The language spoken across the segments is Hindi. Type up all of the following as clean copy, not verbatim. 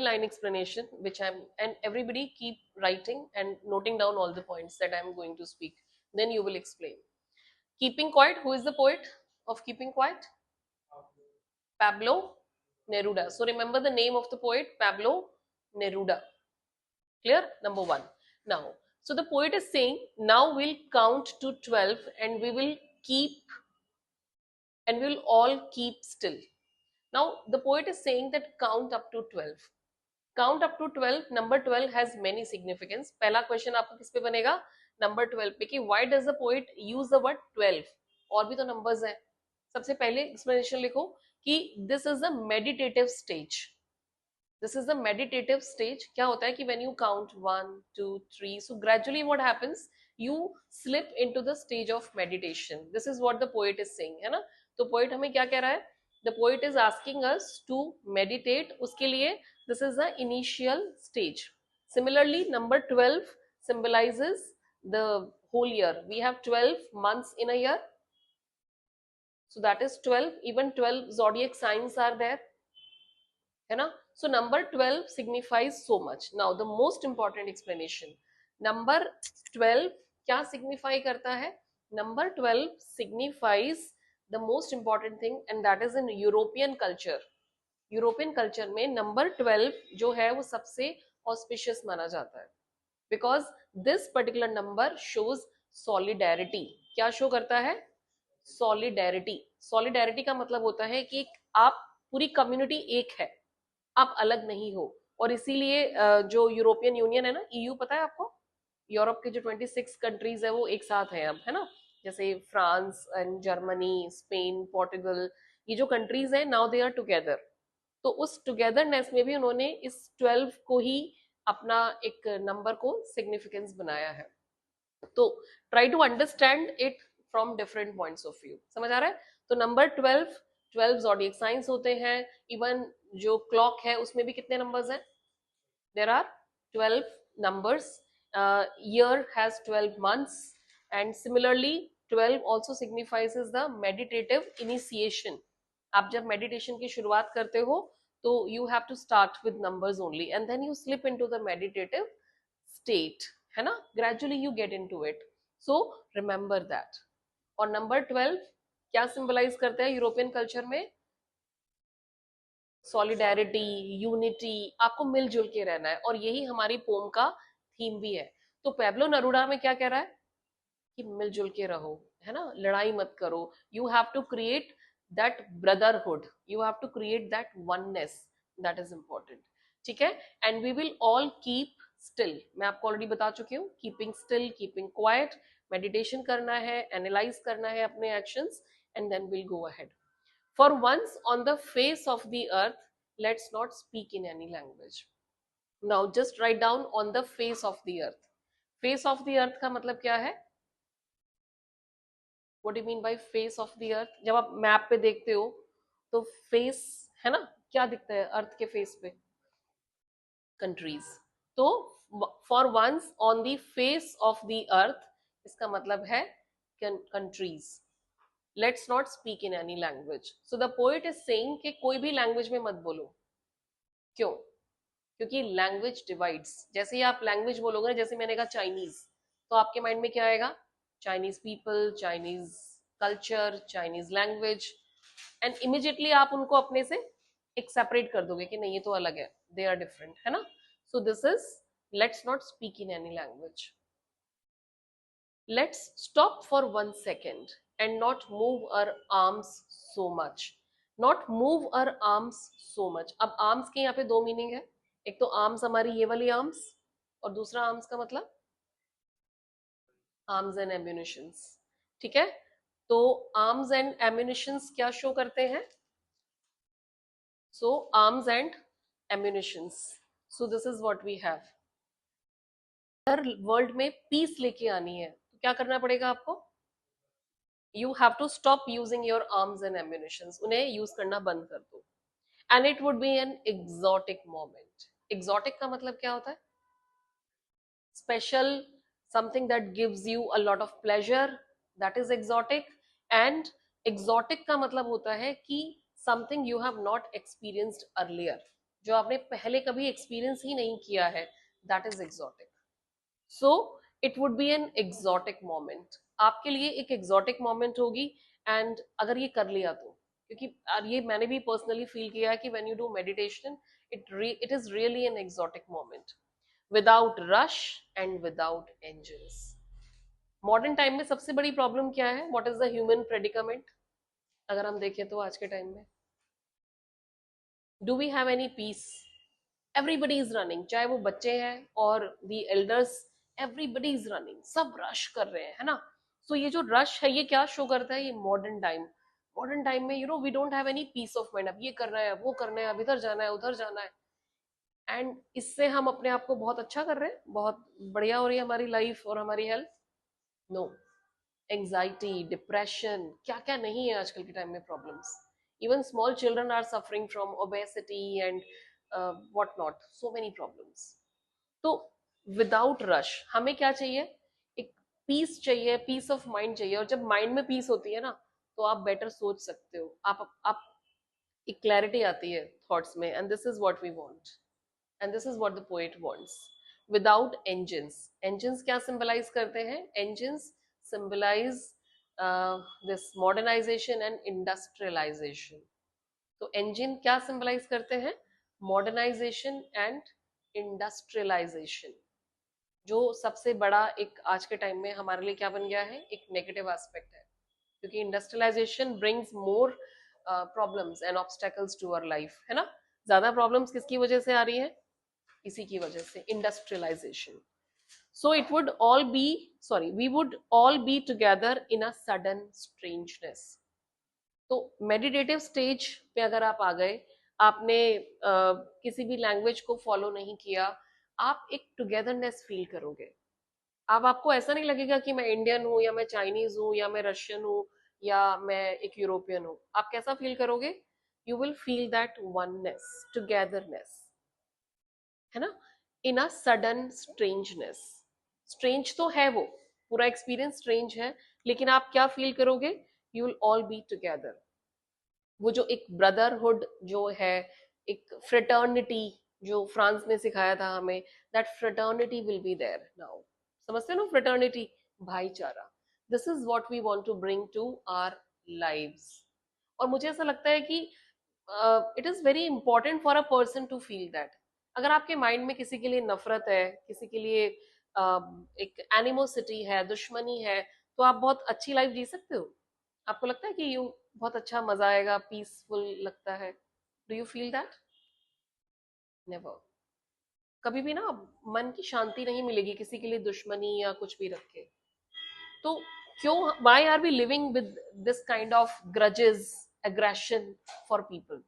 line explanation which I'm, and everybody keep writing and noting down all the points that I'm going to speak, then you will explain. Keeping quiet, who is the poet of Keeping Quiet? Pablo Neruda. So remember the name of the poet, Pablo Neruda. Clear? Number one. Now, so the poet is saying, now we'll count to 12 and we will keep, and we'll all keep still. Now the poet is saying that count up to 12. Count up to 12. Number 12 has many significance. पहला क्वेश्चन आपका किस पे बनेगा? नंबर 12 पे कि why does the poet use the word 12? और भी तो नंबर्स हैं. सबसे पहले एक्सप्लेनेशन लिखो कि this is a meditative stage. This is the meditative stage. क्या होता है कि when you count 1, 2, 3, so gradually what happens? You slip into the stage of meditation. This is what the poet is saying, है ना? तो poet हमें क्या कह रहा है? The poet is asking us to meditate. उसके लिए this is the initial stage. Similarly, number 12 symbolizes the whole year. We have 12 months in a year. So that is 12. Even 12 zodiac signs are there. है ना? So number 12 signifies so much. Now the most important explanation. Number 12 क्या signify करता है? Number 12 signifies the most important thing, and that is in European culture. European culture में नंबर 12 जो है वो सबसे ऑस्पिशियस माना जाता है, because this particular number shows solidarity. क्या शो करता है? सॉलिडेरिटी. सॉलिडेरिटी का मतलब होता है कि आप पूरी कम्युनिटी एक है, आप अलग नहीं हो. और इसीलिए जो यूरोपियन यूनियन है ना, ईयू, पता है आपको, यूरोप के जो 26 कंट्रीज है वो एक साथ है अब, है ना? जैसे France and Germany, Spain, Portugal, ये जो कंट्रीज है नाउ दे आर टुगेदर. तो उस टुगेदरनेस में भी उन्होंने इस 12 को ही अपना एक नंबर को सिग्निफिकेंस बनाया है. तो try to understand it from different points of view. समझ आ रहा है? तो नंबर 12 ज़ोडिएक साइंस होते हैं. इवन जो क्लॉक है उसमें भी कितने नंबर्स हैं? There are 12 numbers. Year has 12 months, and similarly 12 also signifies the meditative initiation. आप जब मेडिटेशन की शुरुआत करते हो तो you have to start with numbers only, and then you slip into the meditative state, है ना? Gradually you get into it. So remember that. और नंबर 12 क्या सिंबलाइज करता है यूरोपियन कल्चर में? Solidarity, unity. आपको मिलजुल के रहना है, और यही हमारी पोम का थीम भी है. तो पैब्लो नरूडा में क्या कह रहा है कि मिलजुल के रहो, है ना? लड़ाई मत करो. You have to create that brotherhood, you have to create that oneness. That is important. ठीक है? And we will all keep still. मैं आपको ऑलरेडी बता चुकी हूँ, keeping still, keeping quiet. Meditation करना है, एनालाइज करना है अपने actions, and then will go ahead. For once on the face of the earth, let's not speak in any language. Now just write down on the face of the earth. Face of the earth का मतलब क्या है? What do you mean by face of the earth? जब आप मैप पे देखते हो तो फेस, है ना, क्या दिखता है अर्थ के फेस पे? कंट्रीज. तो for once on the face of the earth, इसका मतलब है countries. Let's not speak in any language. So the poet is saying कि कोई भी लैंग्वेज में मत बोलो. क्यों? क्योंकि लैंग्वेज डिवाइड्स. जैसे ही आप लैंग्वेज बोलोगे, जैसे मैंने कहा चाइनीज, तो आपके माइंड में क्या आएगा? Chinese people, Chinese culture, Chinese language, and immediately आप उनको अपने से एक सेपरेट कर दोगे कि नहीं ये तो अलग है, दे आर डिफरेंट, है ना? So this is let's not speak in any language. Let's stop for 1 second and not move our arms so much. Not move our arms so much. अब arms के यहाँ पे दो मीनिंग है. एक तो arms हमारी ये वाली arms, और दूसरा arms का मतलब arms and ammunitions. ठीक है? तो arms and ammunitions क्या शो करते हैं? So arms and ammunitions. So this is what we have. Her world में पीस लेके आनी है तो क्या करना पड़ेगा आपको? You have to stop using your arms and ammunitions. उन्हें यूज करना बंद कर दो. And it would be an exotic moment. Exotic का मतलब क्या होता है? Special, something that gives you a lot of pleasure. That is exotic. And exotic का मतलब होता है कि something you have not experienced earlier. जो आपने पहले कभी एक्सपीरियंस ही नहीं किया है, that is exotic. So it would be an exotic moment. आपके लिए एक एक्सोटिक मोमेंट होगी. एंड अगर ये कर लिया तो, क्योंकि ये मैंने भी पर्सनली फील किया है कि when you do meditation, it is really an exotic moment, without rush and without angels. Modern time में सबसे बड़ी प्रॉब्लम क्या है? What is the human predicament? अगर हम देखें तो आज के टाइम में, do we have any peace? Everybody is running, चाहे वो बच्चे हैं और the elders, everybody is running, सब रश कर रहे हैं, है ना? सो ये जो रश है, ये क्या शो करता है? ये मॉडर्न टाइम. मॉडर्न टाइम में we don't have any peace of mind. अब ये करना है, वो करना है, अब इधर जाना है, उधर जाना है. एंड इससे हम अपने आप को बहुत अच्छा कर रहे हैं, बहुत बढ़िया हो रही है हमारी लाइफ और हमारी हेल्थ. नो. एंजाइटी, डिप्रेशन, क्या क्या नहीं है आजकल के टाइम में problems. Even small children are suffering from obesity and what not, so many problems. तो विदाउट रश हमें क्या चाहिए? एक पीस चाहिए, पीस ऑफ माइंड चाहिए. और जब माइंड में पीस होती है ना, तो आप बेटर सोच सकते हो, आप एक क्लैरिटी आती है थॉट्स में. And this is what we want, and this is what the poet wants. Without engines. Engines क्या सिंबलाइज करते हैं? Engines symbolise this modernisation and industrialisation. तो इंजन क्या सिंबलाइज करते हैं? Modernisation and industrialisation. जो सबसे बड़ा एक आज के टाइम में हमारे लिए क्या बन गया है? एक नेगेटिव एस्पेक्ट है, क्योंकि industrialisation brings more problems and obstacles to our life, है ना? ज्यादा प्रॉब्लम्स किसकी वजह से आ रही है? इसी की वजह से, industrialisation. So it would all be, sorry, we would all be together in a sudden strangeness. तो मेडिटेटिव स्टेज पे अगर आप आ गए, आपने किसी भी लैंग्वेज को फॉलो नहीं किया, आप एक टुगेदरनेस फील करोगे. अब आपको ऐसा नहीं लगेगा कि मैं इंडियन हूँ या मैं चाइनीज हूँ या मैं रशियन हूँ या मैं एक यूरोपियन हूँ. आप कैसा फील करोगे? You will feel that oneness, togetherness, है ना? इन अ सडन स्ट्रेंजनेस. स्ट्रेंज तो है वो, पूरा एक्सपीरियंस स्ट्रेंज है, लेकिन आप क्या फील करोगे? You will all be together. वो जो एक ब्रदरहुड जो है, एक फ्रेटर्निटी जो फ्रांस ने सिखाया था हमें, that fraternity will be there now. समझते हो ना? फ्रेटर्निटी, भाईचारा. This is what we want to bring to our lives. और मुझे ऐसा लगता है कि it is very important for a person to feel that. अगर आपके माइंड में किसी के लिए नफरत है, किसी के लिए एक एनिमोसिटी है, दुश्मनी है, तो आप बहुत अच्छी लाइफ जी सकते हो? आपको लगता है कि यू बहुत अच्छा मजा आएगा, पीसफुल लगता है? Do you feel that? Never. कभी भी ना मन की शांति नहीं मिलेगी किसी के लिए दुश्मनी या कुछ भी रखे. तो क्यों, why are we living with this kind of grudges, aggression for people?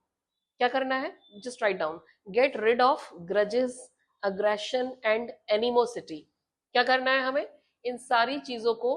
क्या करना है? Just write down, get rid of grudges, aggression and animosity. क्या करना है हमें? इन सारी चीजों को